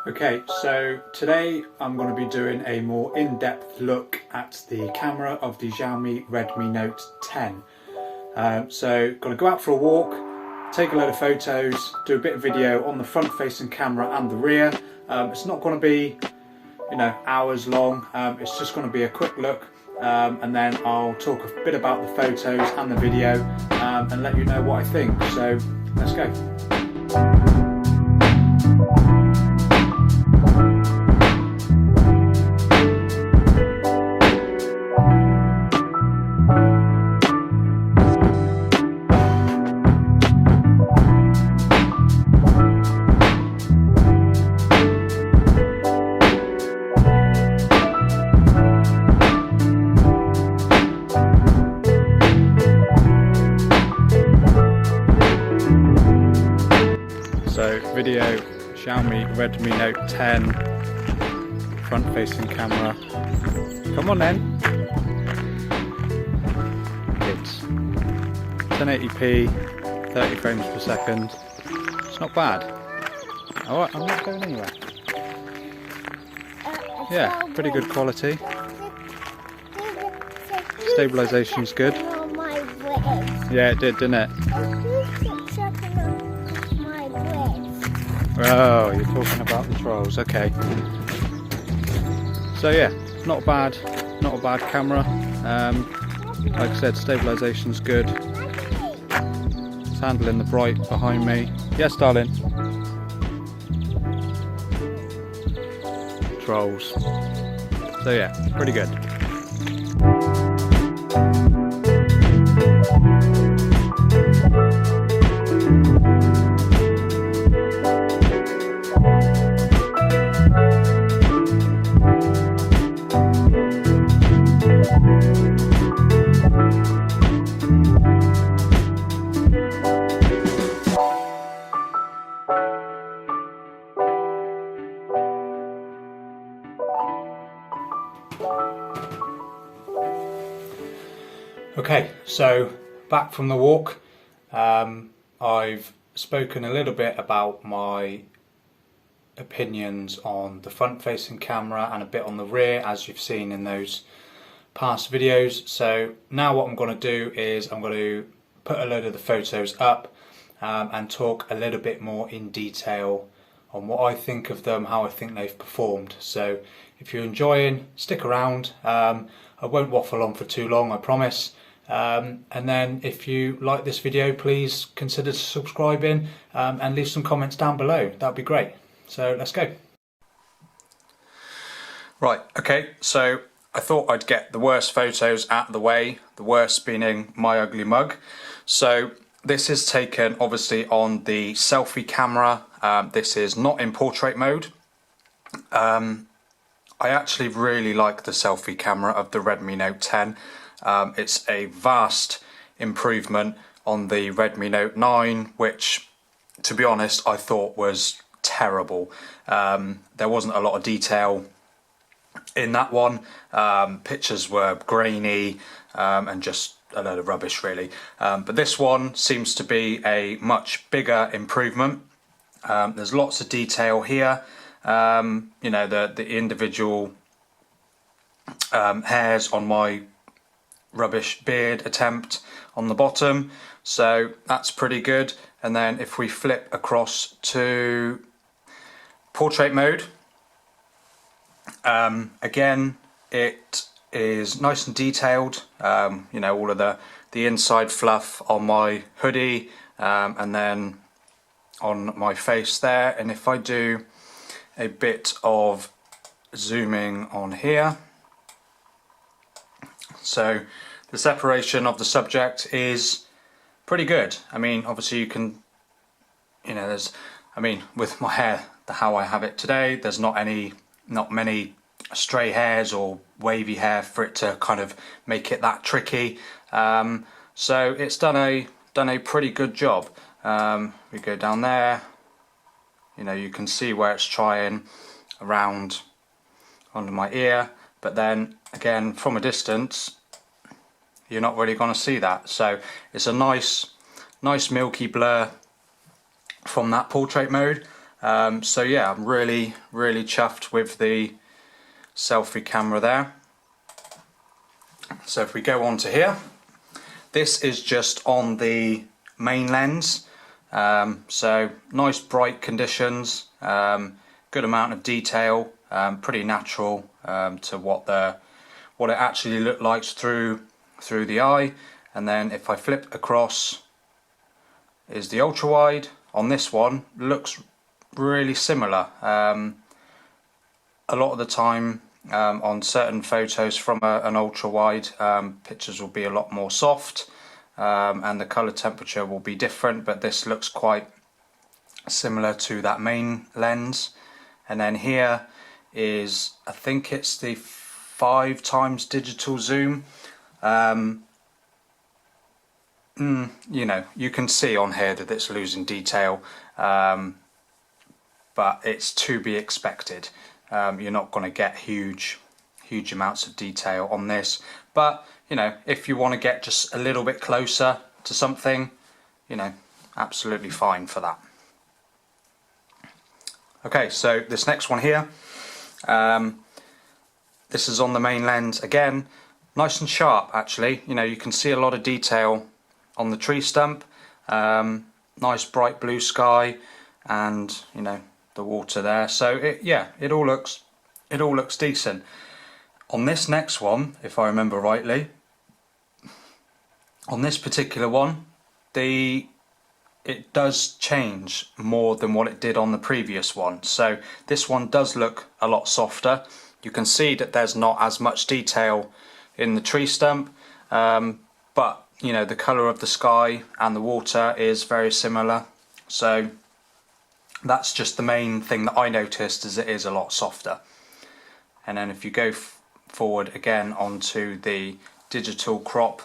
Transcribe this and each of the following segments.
Okay, so today I'm going to be doing a more in-depth look at the camera of the Xiaomi Redmi Note 10. So going to go out for a walk, take a load of photos, do a bit of video on the front-facing camera and the rear. It's not going to be, hours long. It's just going to be a quick look, and then I'll talk a bit about the photos and the video, and let you know what I think. So let's go. So video, Xiaomi Redmi Note 10, front facing camera. Come on then. It's 1080p, 30 frames per second. It's not bad. Oh, I'm not going anywhere. Yeah, pretty good quality. Stabilization is good. Yeah, it did, didn't it? Oh, you're talking about the trolls, okay. So yeah, not a bad camera. Like I said, stabilization's good. It's handling the bright behind me. Yes, darling. Trolls. So yeah, pretty good. Okay, so back from the walk. I've spoken a little bit about my opinions on the front facing camera and a bit on the rear, as you've seen in those past videos. So now what I'm going to do is I'm going to put a load of the photos up, and talk a little bit more in detail on what I think of them, how I think they've performed. So if you're enjoying, stick around. I won't waffle on for too long, I promise. And then if you like this video, please consider subscribing, and leave some comments down below. That'd be great. So let's go. Right, okay, so I thought I'd get the worst photos out of the way, the worst being my ugly mug. So this is taken obviously on the selfie camera. This is not in portrait mode. I actually really like the selfie camera of the Redmi Note 10. It's a vast improvement on the Redmi Note 9, which, to be honest, I thought was terrible. There wasn't a lot of detail in that one. Pictures were grainy, and just a load of rubbish, really. But this one seems to be a much bigger improvement. There's lots of detail here. The individual hairs on my rubbish beard attempt on the bottom, so that's pretty good. And then if we flip across to portrait mode, again it is nice and detailed. All of the inside fluff on my hoodie, and then on my face there. And if I do a bit of zooming on here, so the separation of the subject is pretty good. I mean, obviously you can, with my hair, how I have it today, there's not many stray hairs or wavy hair for it to kind of make it that tricky. So it's done a pretty good job. We go down there, you can see where it's trying around under my ear, but then again from a distance you're not really going to see that. So it's a nice milky blur from that portrait mode. So yeah, I'm really chuffed with the selfie camera there. So if we go on to here, this is just on the main lens. So nice bright conditions, good amount of detail, pretty natural to what it actually looked like through the eye. And then if I flip across is the ultra wide. On this one, looks really similar. A lot of the time on certain photos from an ultra wide, pictures will be a lot more soft and the color temperature will be different, but this looks quite similar to that main lens. And then here is, I think it's the 5x digital zoom. You know, you can see on here that it's losing detail, but it's to be expected. You're not going to get huge amounts of detail on this, but you know, if you want to get just a little bit closer to something, you know, absolutely fine for that. Okay, so this next one here, this is on the main lens again, nice and sharp actually. You know, you can see a lot of detail on the tree stump, nice bright blue sky, and you know, the water there. So it all looks decent. On this next one, if I remember rightly, on this particular one, it does change more than what it did on the previous one. So this one does look a lot softer. You can see that there's not as much detail in the tree stump, but you know, the colour of the sky and the water is very similar. So that's just the main thing that I noticed, is it is a lot softer. And then if you go forward again onto the digital crop,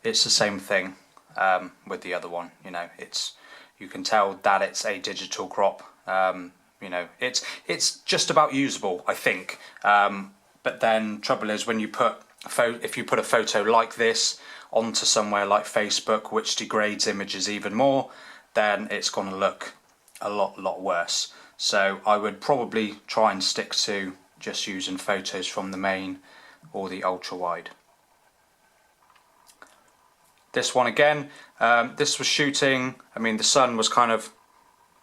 it's the same thing with the other one. You know, you can tell that it's a digital crop. You know, it's just about usable, I think. But then trouble is, when you if you put a photo like this onto somewhere like Facebook, which degrades images even more, then it's going to look a lot worse. So I would probably try and stick to just using photos from the main or the ultra wide. This one again, this was shooting, I mean the sun was kind of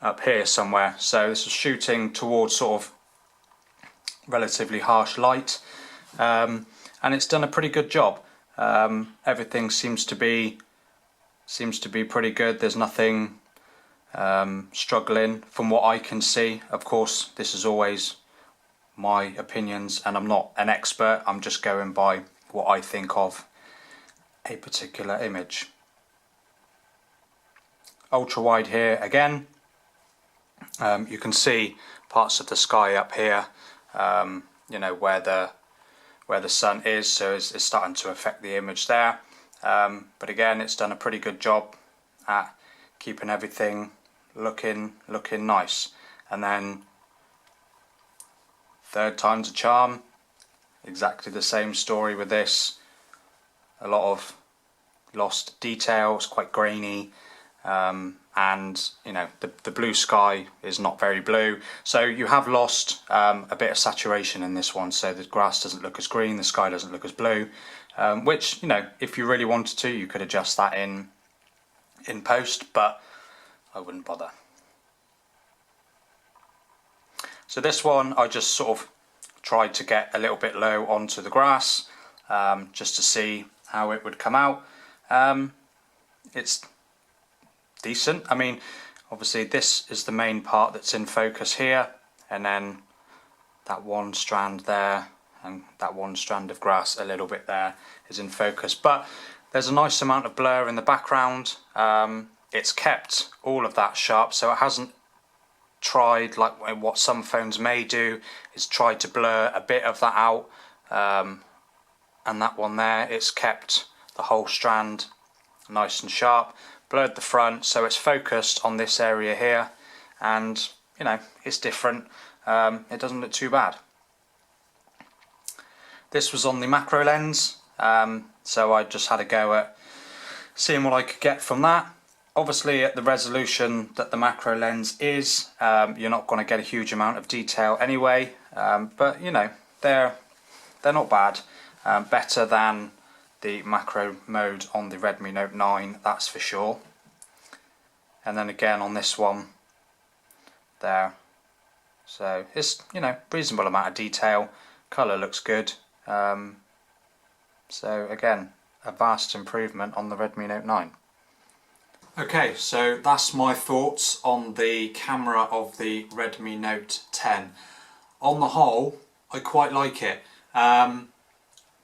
up here somewhere, so this was shooting towards sort of relatively harsh light, and it's done a pretty good job. Everything seems to be pretty good. There's nothing struggling from what I can see. Of course, this is always my opinions and I'm not an expert. I'm just going by what I think of a particular image. Ultra wide here again. You can see parts of the sky up here, you know, where the sun is, so it's starting to affect the image there. But again, it's done a pretty good job at keeping everything looking nice. And then third time's a charm, exactly the same story with this. A lot of lost detail, it's quite grainy, and you know, the blue sky is not very blue, so you have lost a bit of saturation in this one, so the grass doesn't look as green, the sky doesn't look as blue, which, you know, if you really wanted to, you could adjust that in post, but I wouldn't bother. So this one I just sort of tried to get a little bit low onto the grass, just to see how it would come out. It's decent. I mean, obviously this is the main part that's in focus here, and then that one strand there and that one strand of grass a little bit there is in focus, but there's a nice amount of blur in the background. It's kept all of that sharp, so it hasn't tried, like what some phones may do, is try to blur a bit of that out, and that one there, it's kept the whole strand nice and sharp, blurred the front, so it's focused on this area here, and you know, it's different. It doesn't look too bad. This was on the macro lens, so I just had a go at seeing what I could get from that. Obviously at the resolution that the macro lens is, you're not going to get a huge amount of detail anyway, but you know, they're not bad. Better than the macro mode on the Redmi Note 9, that's for sure. And then again on this one there, so it's, you know, reasonable amount of detail, colour looks good, so again, a vast improvement on the Redmi Note 9. Okay, so that's my thoughts on the camera of the Redmi Note 10. On the whole, I quite like it.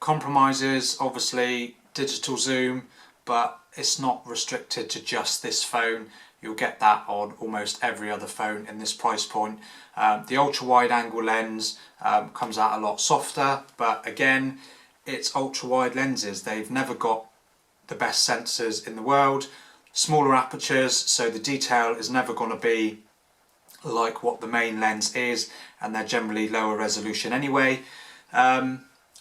Compromises, obviously, digital zoom, but it's not restricted to just this phone. You'll get that on almost every other phone in this price point. The ultra wide angle lens comes out a lot softer, but again, it's ultra wide lenses. They've never got the best sensors in the world. Smaller apertures, so the detail is never going to be like what the main lens is, and they're generally lower resolution anyway.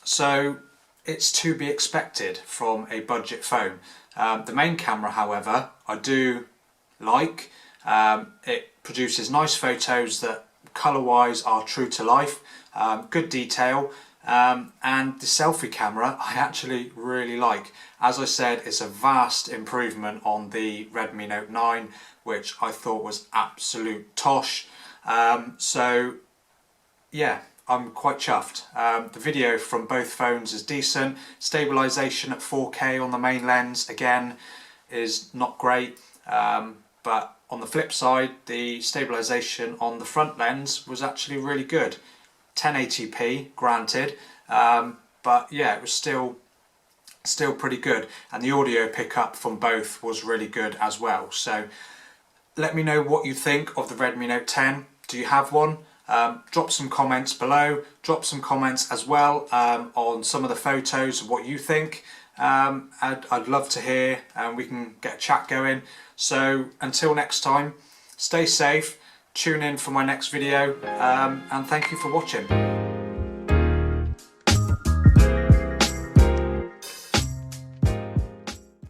So it's to be expected from a budget phone. The main camera, however, I do like. It produces nice photos that colour-wise are true to life, good detail, and the selfie camera I actually really like. As I said, it's a vast improvement on the Redmi Note 9, which I thought was absolute tosh. So yeah, I'm quite chuffed. The video from both phones is decent. Stabilization at 4K on the main lens, again, is not great. But on the flip side, the stabilization on the front lens was actually really good. 1080p, granted, but yeah, it was still pretty good. And the audio pickup from both was really good as well. So let me know what you think of the Redmi Note 10. Do you have one? Drop some comments below. Drop some comments as well on some of the photos, what you think. I'd love to hear, and we can get a chat going. So until next time, stay safe, tune in for my next video, and thank you for watching.